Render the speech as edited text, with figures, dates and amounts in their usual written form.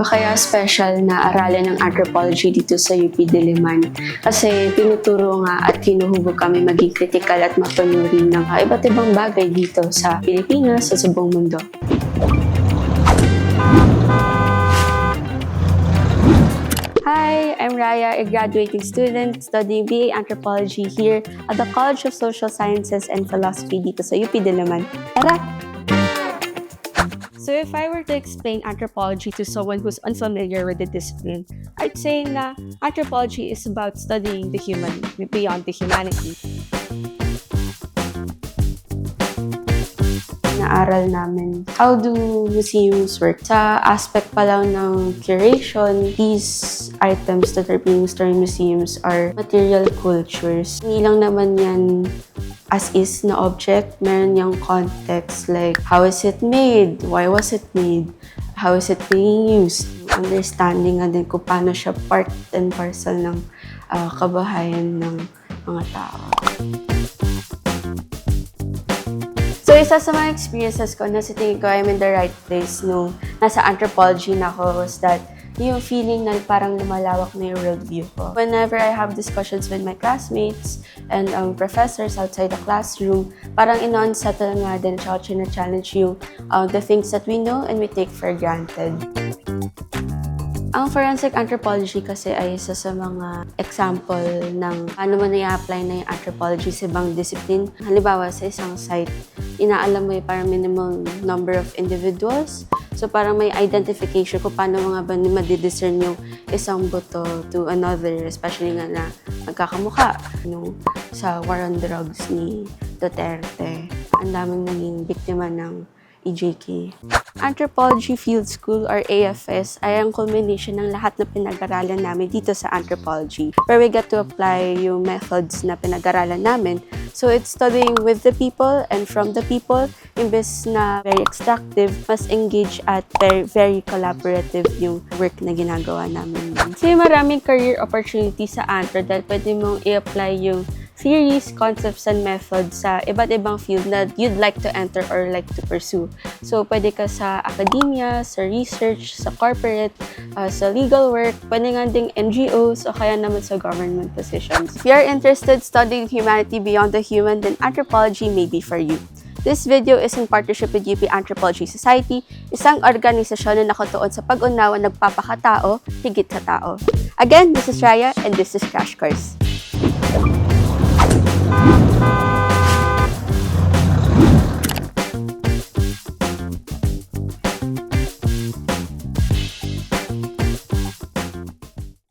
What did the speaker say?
kaya special na aralin ng anthropology dito sa UP Diliman? Kasi tinuturo nga at hinuhubog kami maging critical at mapanuri ng iba't ibang bagay dito sa Pilipinas at sa buong mundo. Hi, I'm Raya, a graduating student studying BA Anthropology here at the College of Social Sciences and Philosophy dito sa UP Diliman. Tara! So if I were to explain anthropology to someone who's unfamiliar with the discipline, I'd say na anthropology is about studying the human beyond the humanity. Naaral namin how do museums work. Sa aspect pa lang ng curation, these items that are being stored in museums are material cultures. Hindi lang naman yan as is na object, meron yung context like how is it made, why was it made, how is it being used, understanding nga din kung paano siya part and parcel ng kabuhayan ng mga tao. So, isa sa mga experiences ko na sa tingin ko I'm in the right place nung nasa anthropology na ako was that yung feeling na parang lumalawak na yung worldview ko. Whenever I have discussions with my classmates and professors outside the classroom, parang ino-unsettle nga din siya, challenge yung the things that we know and we take for granted. Ang forensic anthropology kasi ay isa sa mga example ng paano mo na-i-apply na yung anthropology sa ibang discipline. Halimbawa, sa isang site, inaalam mo yung parang minimum number of individuals. So parang may identification kung paano mga ba madidiscern yung isang buto to another, especially nga na magkakamukha. Sa war on drugs ni Duterte, ang daming naging biktima ng EJK. Anthropology Field School or AFS ay ang culmination ng lahat na pinag-aralan namin dito sa anthropology, where we get to apply yung methods na pinag-aralan namin. So it's studying with the people and from the people, imbes na very extractive, mas engage at very collaborative yung work na ginagawa namin. So maraming career opportunities sa Anthro dahil pwede mong i-apply yung theories, concepts, and methods sa iba't ibang field na you'd like to enter or like to pursue. So, pwede ka sa academia, sa research, sa corporate, sa legal work, pwede nga ding NGOs o kaya naman sa government positions. If you're interested studying humanity beyond the human, then anthropology may be for you. This video is in partnership with UP Anthropology Society, isang organisasyon na nakatuon sa pag-unawa nagpapakatao, higit sa tao. Again, this is Raya and this is Crash Course.